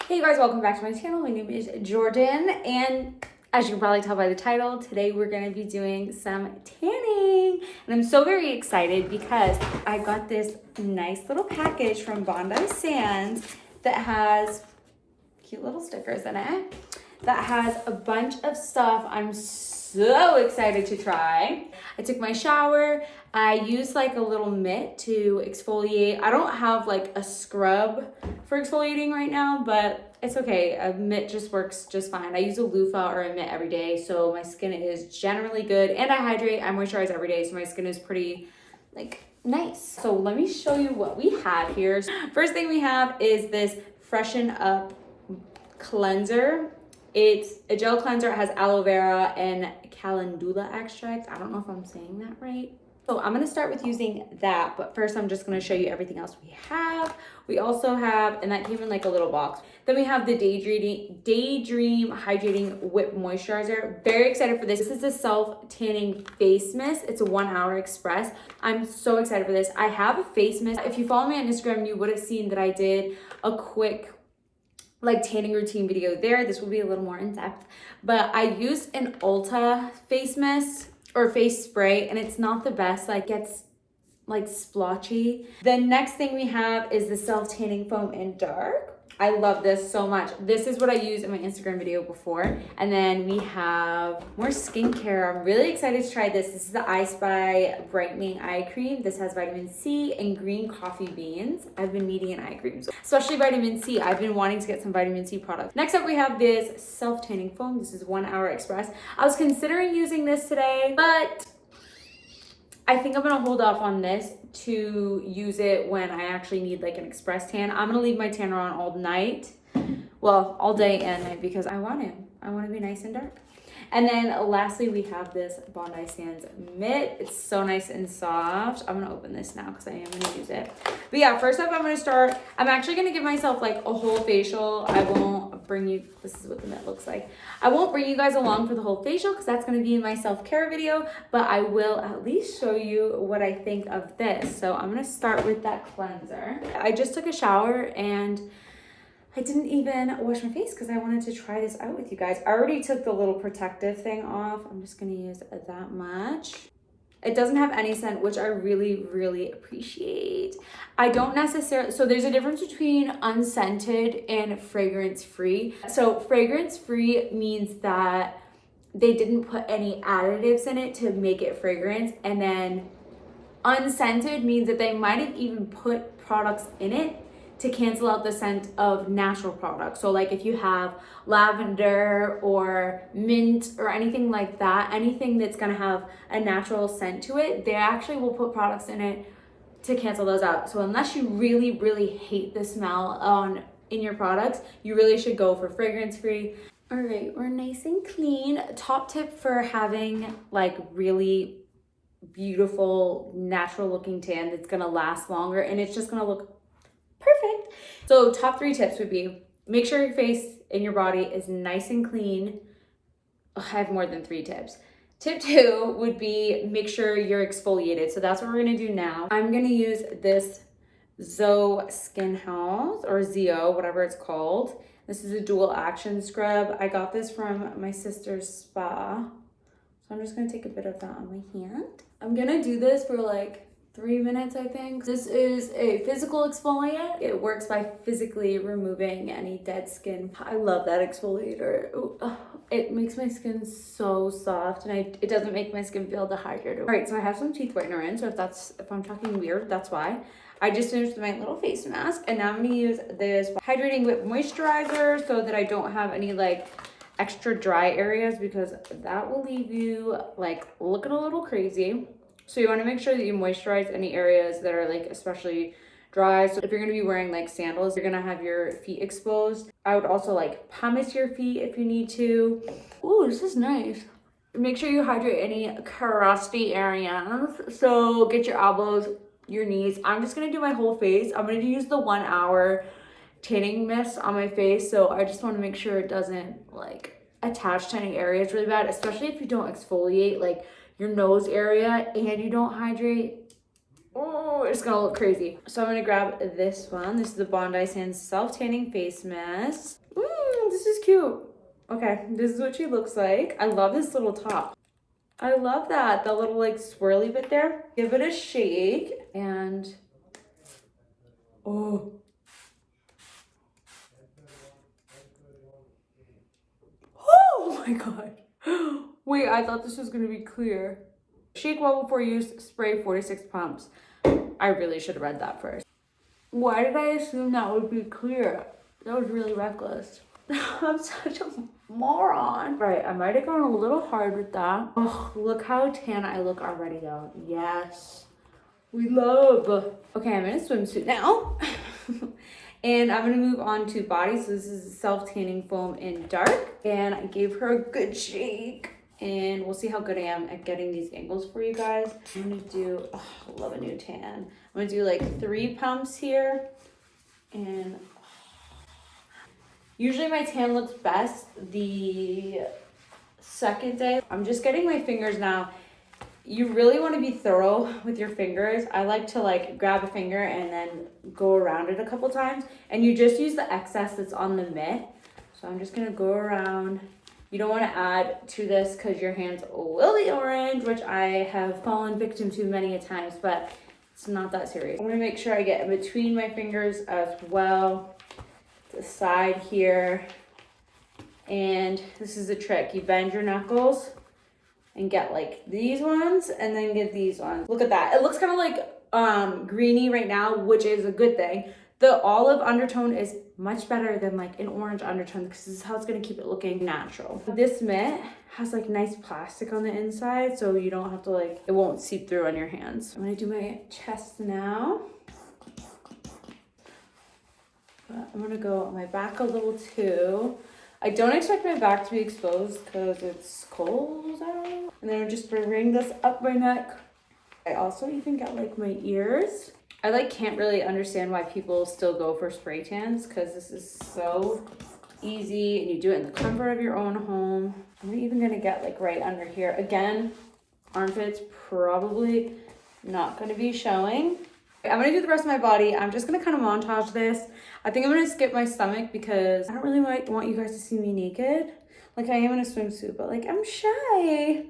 Hey you guys, welcome back to my channel. My name is Jordan, and as you can probably tell by the title, today we're going to be doing some tanning. And I'm so very excited because I got this nice little package from Bondi Sands that has cute little stickers in it, that has a bunch of stuff I'm so excited to try. I took my shower. I used like a little mitt to exfoliate. I don't have like a scrub for exfoliating right now, but it's okay. A mitt just works just fine. I use a loofah or a mitt every day, so my skin is generally good. And I hydrate, I moisturize every day, so my skin is pretty like nice. So let me show you what we have here. First thing we have is this Freshen Up cleanser. It's a gel cleanser. It has aloe vera and calendula extract. I don't know if I'm saying that right. So I'm going to start with using that, but first I'm just going to show you everything else we have. We also have, and that came in like a little box. Then we have the Daydream Hydrating Whip Moisturizer. Very excited for this. This is a self-tanning face mist. It's a 1 hour express. I'm so excited for this. I have a face mist. If you follow me on Instagram, you would have seen that I did a quick like tanning routine video there. This will be a little more in depth, but I used an Ulta face mist or face spray, and it's not the best. Like, gets like splotchy. The next thing we have is the self tanning foam in dark. I love this so much. This is what I used in my Instagram video before. And then we have more skincare. I'm really excited to try this. This is the I Spy Brightening Eye Cream. This has vitamin C and green coffee beans. I've been needing an eye cream, especially vitamin C. I've been wanting to get some vitamin C products. Next up, we have this self-tanning foam. This is 1 hour express. I was considering using this today, but I think I'm gonna hold off on this to use it when I actually need like an express tan. I'm gonna leave my tanner on all night. Well, all day and night, because I want to be nice and dark. And then lastly, we have this Bondi Sands mitt. It's so nice and soft. I'm gonna open this now because I am gonna use it. But yeah, first up, I'm actually gonna give myself like a whole facial. I won't bring you, this is what the mitt looks like. I won't bring you guys along for the whole facial because that's gonna be in my self-care video, but I will at least show you what I think of this. So I'm gonna start with that cleanser. I just took a shower and I didn't even wash my face because I wanted to try this out with you guys. I already took the little protective thing off. I'm just gonna use that much. It doesn't have any scent, which I really, really appreciate. I don't necessarily, so there's a difference between unscented and fragrance-free. So fragrance-free means that they didn't put any additives in it to make it fragrance. And then unscented means that they might have even put products in it to cancel out the scent of natural products. So like if you have lavender or mint or anything like that, anything that's gonna have a natural scent to it, they actually will put products in it to cancel those out. So unless you really, really hate the smell in your products, you really should go for fragrance-free. All right, we're nice and clean. Top tip for having like really beautiful, natural looking tan that's gonna last longer and it's just gonna look perfect. So top 3 tips would be, make sure your face and your body is nice and clean. I have more than 3 tips. Tip 2 would be, make sure you're exfoliated. So that's what we're gonna do now. I'm gonna use this Zoe Skin House, or Zio, whatever it's called. This is a dual action scrub. I got this from my sister's spa. So I'm just gonna take a bit of that on my hand. I'm gonna do this for like 3 minutes, I think. This is a physical exfoliant. It works by physically removing any dead skin. I love that exfoliator. Ooh, it makes my skin so soft, and it doesn't make my skin feel dehydrated. All right, so I have some teeth whitener in, so if I'm talking weird, that's why. I just finished my little face mask, and now I'm gonna use this Hydrating Whip Moisturizer so that I don't have any like extra dry areas, because that will leave you like looking a little crazy. So you want to make sure that you moisturize any areas that are like especially dry. So if you're going to be wearing like sandals, you're going to have your feet exposed. I would also like pumice your feet if you need to. Ooh, this is nice. Make sure you hydrate any crusty areas. So get your elbows, your knees. I'm just going to do my whole face. I'm going to use the 1 hour tanning mist on my face. So I just want to make sure it doesn't like attach to any areas really bad, especially if you don't exfoliate like your nose area and you don't hydrate. Oh, oh, it's gonna look crazy. So I'm gonna grab this one. This is the Bondi Sands self-tanning face mask. This is cute. Okay, this is what she looks like. I love this little top. I love that, the little like swirly bit there. Give it a shake and, oh. Oh my God. Wait, I thought this was gonna be clear. Shake well before use, spray 46 pumps. I really should have read that first. Why did I assume that would be clear? That was really reckless. I'm such a moron. Right, I might have gone a little hard with that. Oh, look how tan I look already though. Yes, we love. Okay, I'm in a swimsuit now. And I'm gonna move on to body. So this is self-tanning foam in dark. And I gave her a good shake. And we'll see how good I am at getting these angles for you guys. I'm gonna do, oh, I love a new tan. I'm gonna do like 3 pumps here. And usually my tan looks best the second day. I'm just getting my fingers now. You really want to be thorough with your fingers. I like to like grab a finger and then go around it a couple times. And you just use the excess that's on the mitt. So I'm just gonna go around. You don't want to add to this because your hands will be orange, which I have fallen victim to many a times, but it's not that serious. I want to make sure I get in between my fingers as well. The side here. And this is a trick. You bend your knuckles and get like these ones and then get these ones. Look at that. It looks kind of like greeny right now, which is a good thing. The olive undertone is much better than like an orange undertone because this is how it's gonna keep it looking natural. This mitt has like nice plastic on the inside, so you don't have to like, it won't seep through on your hands. I'm gonna do my chest now. I'm gonna go on my back a little too. I don't expect my back to be exposed because it's cold out. And then I'm just bring this up my neck. I also even got like my ears. I like can't really understand why people still go for spray tans because this is so easy and you do it in the comfort of your own home. I'm even gonna get like right under here. Again, armpits probably not gonna be showing. I'm gonna do the rest of my body. I'm just gonna kind of montage this. I think I'm gonna skip my stomach because I don't really want you guys to see me naked. Like I am in a swimsuit, but like I'm shy.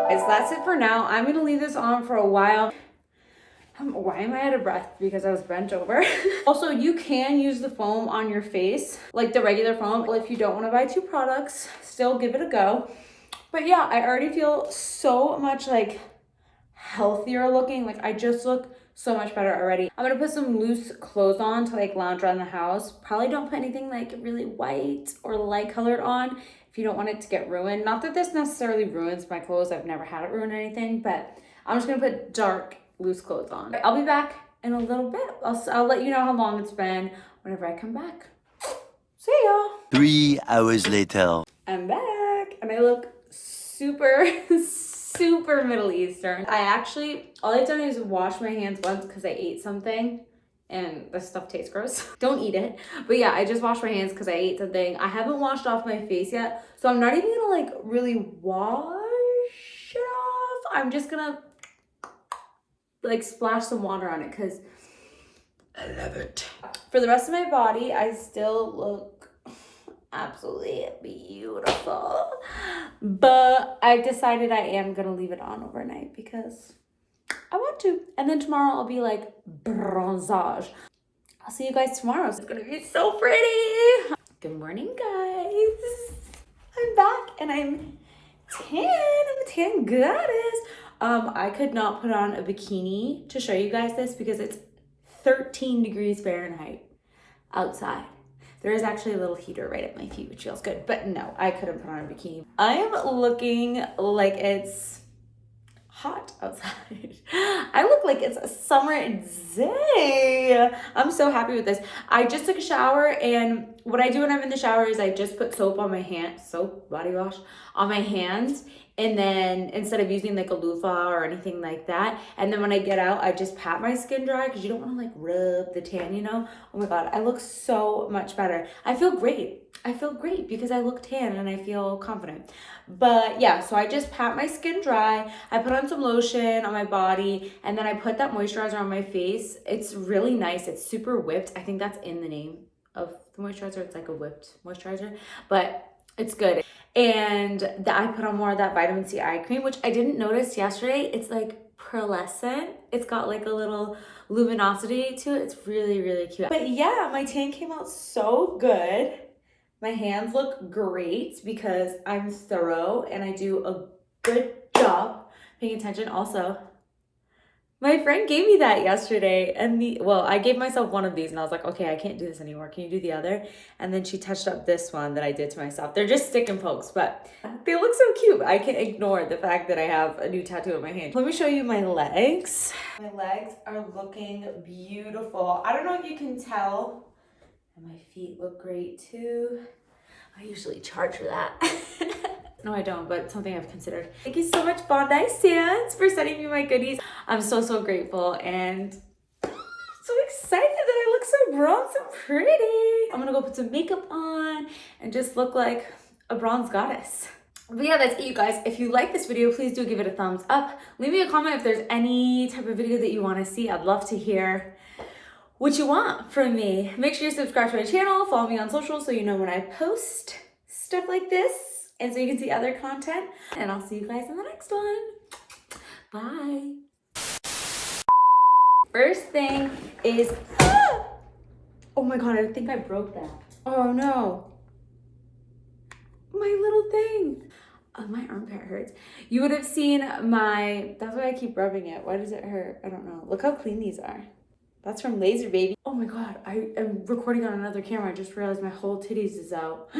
Guys, that's it for now. I'm gonna leave this on for a while. Why am I out of breath? Because I was bent over. Also, you can use the foam on your face, like the regular foam. If you don't want to buy 2 products, still give it a go. But yeah, I already feel so much like healthier looking. Like I just look so much better already. I'm gonna put some loose clothes on to like lounge around the house. Probably don't put anything like really white or light colored on if you don't want it to get ruined. Not that this necessarily ruins my clothes. I've never had it ruin anything, but I'm just gonna put dark loose clothes on. I'll be back in a little bit. I'll let you know how long it's been whenever I come back. See y'all. 3 hours later. I'm back and I look super, super Middle Eastern. All I've done is wash my hands once because I ate something and this stuff tastes gross. Don't eat it. But yeah, I just washed my hands because I ate something. I haven't washed off my face yet. So I'm not even gonna like really wash it off. I'm just gonna like splash some water on it because I love it. For the rest of my body, I still look absolutely beautiful, but I decided I am gonna leave it on overnight because I want to, and then tomorrow I'll be like bronzage. I'll see you guys tomorrow. It's gonna be so pretty. Good morning, guys. I'm back and I'm tan. I'm a tan goddess. I could not put on a bikini to show you guys this because it's 13 degrees Fahrenheit outside. There is actually a little heater right at my feet, which feels good, but no, I couldn't put on a bikini. I'm looking like it's hot outside. I look like it's a summer day. I'm so happy with this. I just took a shower and what I do when I'm in the shower is I just put soap on my hand, soap, body wash on my hands. And then instead of using like a loofah or anything like that. And then when I get out, I just pat my skin dry because you don't want to like rub the tan, you know? Oh my God, I look so much better. I feel great. I feel great because I look tan and I feel confident. But yeah, so I just pat my skin dry. I put on some lotion on my body and then I put that moisturizer on my face. It's really nice. It's super whipped. I think that's in the name of the moisturizer. It's like a whipped moisturizer, but it's good. And I put on more of that vitamin C eye cream, which I didn't notice yesterday. It's like pearlescent. It's got like a little luminosity to it. It's really, really cute. But yeah, my tan came out so good. My hands look great because I'm thorough and I do a good job paying attention. Also, my friend gave me that yesterday and I gave myself one of these and I was like, okay, I can't do this anymore. Can you do the other? And then she touched up this one that I did to myself. They're just stick and pokes, but they look so cute. I can't ignore the fact that I have a new tattoo on my hand. Let me show you my legs. My legs are looking beautiful. I don't know if you can tell. And my feet look great too. I usually charge for that. No, I don't, but it's something I've considered. Thank you so much, Bondi Sands, for sending me my goodies. I'm so, so grateful and so excited that I look so bronze and pretty. I'm gonna go put some makeup on and just look like a bronze goddess. But yeah, that's it, you guys. If you like this video, please do give it a thumbs up. Leave me a comment if there's any type of video that you want to see. I'd love to hear what you want from me. Make sure you subscribe to my channel, follow me on social so you know when I post stuff like this and so you can see other content. And I'll see you guys in the next one. Bye. First thing is, oh my God, I think I broke that. Oh no. My little thing. Oh, my armpit hurts. You would have seen that's why I keep rubbing it. Why does it hurt? I don't know. Look how clean these are. That's from Laser Baby. Oh my God, I am recording on another camera. I just realized my whole titties is out.